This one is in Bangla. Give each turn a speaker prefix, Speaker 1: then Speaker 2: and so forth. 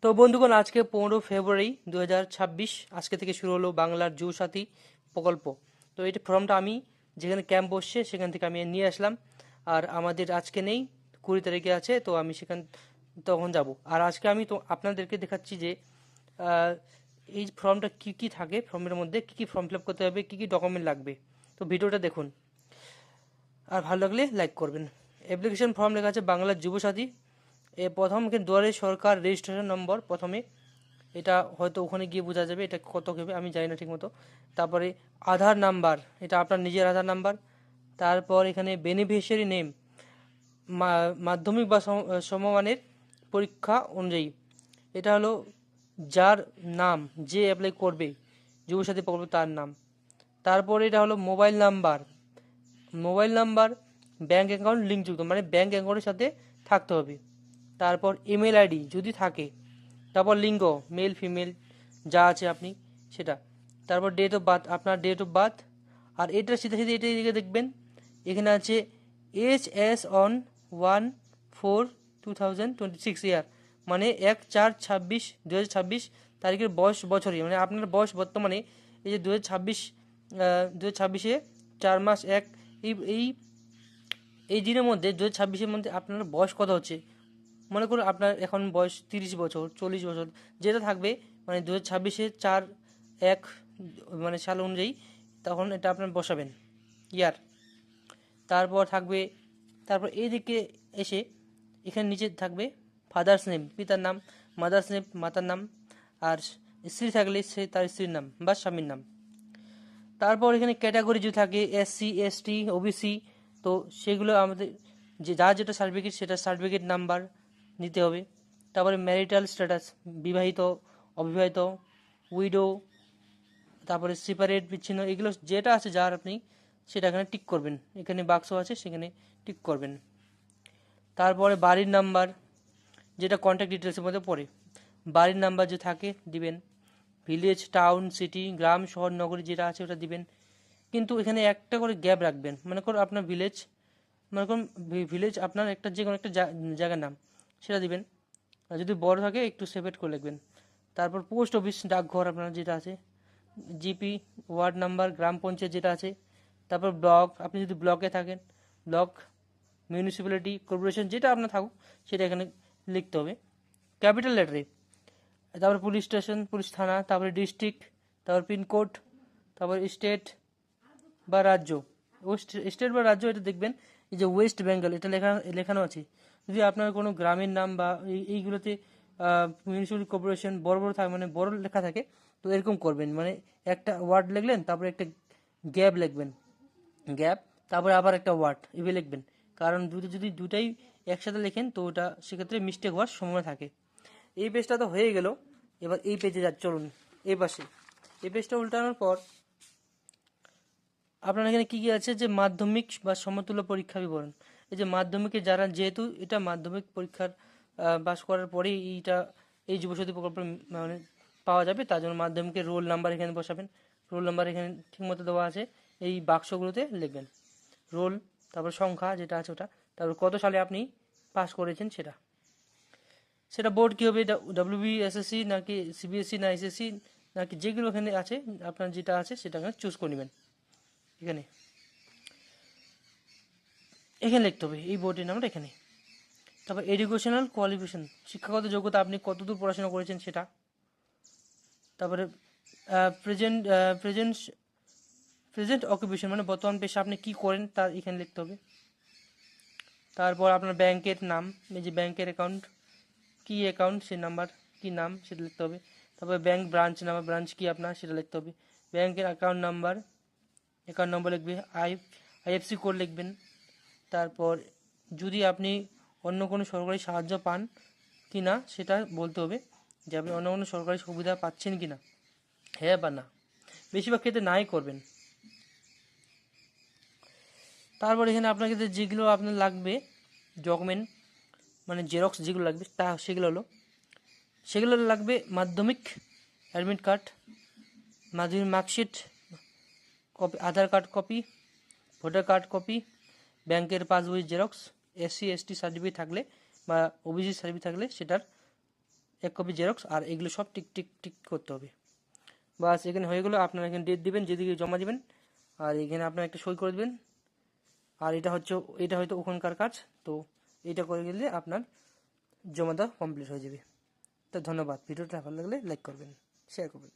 Speaker 1: তো বন্ধুগণ, আজকে 15 ফেব্রুয়ারি 2026 আজকে থেকে শুরু হলো বাংলার যুবসাথী প্রকল্প। তো এই ফর্মটা আমি যেখানে ক্যাম্প বসছে সেখান থেকে আমি নিয়ে আসলাম। আর আমাদের আজকে নেই, 20 তারিখে আছে, তো আমি তখন যাব। আর আজকে আমি তো আপনাদেরকে দেখাচ্ছি যে আহ, এই ফর্মটা কি কি থাকে, ফর্মের মধ্যে কি কি ফর্ম ফিল আপ করতে হবে, কি কি ডকুমেন্ট লাগবে। তো ভিডিওটা দেখুন, আর ভালো লাগলে লাইক করবেন। অ্যাপ্লিকেশন ফর্ম লেখা আছে বাংলার যুবসাথী। প্রথম দুয়ারে সরকার রেজিস্ট্রেশন নম্বর প্রথমে, এটা হয়তো ওখানে গিয়ে বোঝা যাবে এটা কত হবে, আমি জানি না ঠিক মতো। তারপরে আধার নাম্বার, এটা আপনার নিজের আধার নাম্বার। তারপর এখানে বেনিফিশিয়ারি নেম, মাধ্যমিক বা সমমানের পরীক্ষা অনুযায়ী, এটা হলো যার নাম, যে অ্যাপ্লাই করবে যুবসাথী প্রকল্প তার নাম। তারপরে এটা হলো মোবাইল নাম্বার ব্যাঙ্ক অ্যাকাউন্ট লিঙ্কযুক্ত, মানে ব্যাঙ্ক অ্যাকাউন্টের সাথে থাকতে হবে। তারপর ইমেল আইডি যদি থাকে। তারপর লিঙ্গ, মেল ফিমেল যা আছে আপনি সেটা। তারপর ডেট অফ বার্থ, আপনার ডেট অফ বার্থ। আর এটার সাথে সাথে এটা দিকে দেখবেন, এখানে আছে HS অন 1/4/2026 ইয়ার, মানে 1/4/26/2026 তারিখের বছরই, মানে আপনার বয়স বর্তমানে এই যে 2026 4 মাস এক, এই এই এই দিনের মধ্যে 2026-এর মধ্যে আপনার বয়স কত হচ্ছে। মনে করুন আপনার এখন বয়স 30 বছর, 40 বছর, যেটা থাকবে, মানে 2026-4/1 মানে সাল অনুযায়ী, তখন এটা আপনার বসাবেন ইয়ার। তারপর থাকবে, তারপর এইদিকে এসে এখানে নিচে থাকবে ফাদার্স নেম, পিতার নাম, মাদার্স নেম, মাতার নাম, আর স্ত্রী থাকলে সে তার স্ত্রীর নাম বা স্বামীর নাম। তারপর এখানে ক্যাটাগরি যদি থাকে SC ST OBC, তো সেগুলো আমাদের যে যার যেটা সার্টিফিকেট সেটা সার্টিফিকেট নাম্বার নিতে হবে। তারপরে ম্যারিটাল স্ট্যাটাস, বিবাহিত, অবিবাহিত, উইডো, তারপরে সেপারেট, বিচ্ছিন্ন, এগুলো যেটা আছে যার আপনি সেটা এখানে টিক করবেন, এখানে বাক্স আছে সেখানে টিক করবেন। তারপরে বাড়ির নাম্বার, যেটা কন্ট্যাক্ট ডিটেলসের মধ্যে পড়ে, বাড়ির নাম্বার যে থাকে দিবেন। ভিলেজ, টাউন, সিটি, গ্রাম, শহর, নগরী যেটা আছে ওটা দিবেন। কিন্তু এখানে একটা করে গ্যাপ রাখবেন, মনে করুন আপনার ভিলেজ আপনার একটা যে কোনো একটা জায়গার নাম, সেটা দিবেন। আর যদি বড় থাকে একটু সেপারেট করে লিখবেন। তারপর পোস্ট অফিস, ডাকঘর আপনার যেটা আছে, জিপি, ওয়ার্ড নাম্বার, গ্রাম পঞ্চায়েত যেটা আছে। তারপর ব্লক, আপনি যদি ব্লকে থাকেন, ব্লক, মিউনিসিপ্যালিটি, কর্পোরেশন যেটা আপনার থাকুক সেটা এখানে লিখতে হবে ক্যাপিটাল লেটারে। তারপর পুলিশ স্টেশন, পুলিশ থানা, তারপরে ডিস্ট্রিক্ট, তারপর পিনকোড, তারপর স্টেট বা রাজ্য। স্টেট বা রাজ্য এটা দেখবেন, এই যে ওয়েস্ট বেঙ্গল এটা লেখানো আছে। যদি আপনার কোনো গ্রামের নাম বা এইগুলোতে মিউনিসিপ্যালিটি কর্পোরেশন বড় বড় থাকে, মানে বড় লেখা থাকে, তো এরকম করবেন, মানে একটা ওয়ার্ড লিখলেন, তারপরে একটা গ্যাপ লিখবেন, গ্যাপ, তারপরে আবার একটা ওয়ার্ড এভাবে লিখবেন। কারণ যদি দুটাই একসাথে লেখেন তো ওটা সেক্ষেত্রে মিস্টেক হওয়ার সম্ভাবনা থাকে। এই পেজটা তো হয়ে গেল, এবার এই পেজে চলুন। এই পাশে এই পেজটা উল্টানোর পর আপনার এখানে কি কি আছে, যে মাধ্যমিক বা সমতুল্য পরীক্ষা বিবরণ। এই যে মাধ্যমিকে যারা, যেহেতু এটা মাধ্যমিক পরীক্ষার পাস করার পরেই এইটা এই যুবশক্তি প্রকল্প মানে পাওয়া যাবে, তার জন্য মাধ্যমিকের রোল নাম্বার এখানে বসাবেন। রোল নাম্বার এখানে ঠিকমতো দেওয়া আছে, এই বাক্সগুলোতে লিখবেন রোল, তারপর সংখ্যা যেটা আছে ওটা, তারপর কত সালে আপনি পাস করেছেন সেটা। সেটা বোর্ড কী হবে, WBSSC নাকি CBSE না SSC নাকি, যেগুলো এখানে আছে আপনার যেটা আছে সেটা এখানে চুজ করে নেবেন। এখানে এখানে লিখতে হবে এই বোর্ডের নামটা এখানে। তারপর এডুকেশনাল কোয়ালিফিকেশন, শিক্ষাগত যোগ্যতা, আপনি কতদূর পড়াশোনা করেছেন সেটা। তারপরে প্রেজেন্ট প্রেজেন্ট প্রেজেন্ট অকুপেশন, মানে বর্তমান পেশা আপনি কি করেন তার এখানে লিখতে হবে। তারপর আপনার ব্যাংকের নাম, এই যে ব্যাংকের অ্যাকাউন্ট, কি অ্যাকাউন্ট সে নাম্বার, কি নাম সেটা লিখতে হবে। তারপরে ব্যাংক ব্রাঞ্চ নাম্বার, ব্রাঞ্চ কি আপনার সেটা লিখতে হবে। ব্যাংকের অ্যাকাউন্ট নাম্বার লিখবে, IFSC কোড লিখবেন। তারপর যদি আপনি অন্য কোনো সরকারি সাহায্য পান কি না সেটা বলতে হবে, যে আপনি অন্য কোনো সরকারি সুবিধা পাচ্ছেন কি না, হ্যাঁ বা না। বেশিরভাগ ক্ষেত্রে নাই করবেন। তারপর এখানে আপনাকে যেগুলো আপনার লাগবে ডকুমেন্ট, মানে জেরক্স যেগুলো লাগবে সেগুলো লাগবে মাধ্যমিক অ্যাডমিট কার্ড, মাধ্যমিক marksheet copy, Aadhaar card copy, voter card copy, ব্যাংকের পাসবই জেরক্স, SC ST সার্টিফিকেট থাকলে বা OBC সার্টিফিকেট থাকলে সেটার 1 কপি জেরক্স, আর এগুলো সব টিক টিক টিক করতে হবে। বাস এখানে হয়ে গেলো। আপনারা এখানে ডেট দিবেন, যেদিকে জমা দিবেন, আর এখানে আপনারা একটা সই করে দেবেন। আর এটা হয়তো ওখানকার কাজ, তো এটা করে গেলে আপনার জমা দেওয়া কমপ্লিট হয়ে যাবে। তো ধন্যবাদ। ভিডিওটা ভালো লাগলে লাইক করবেন, শেয়ার করবেন।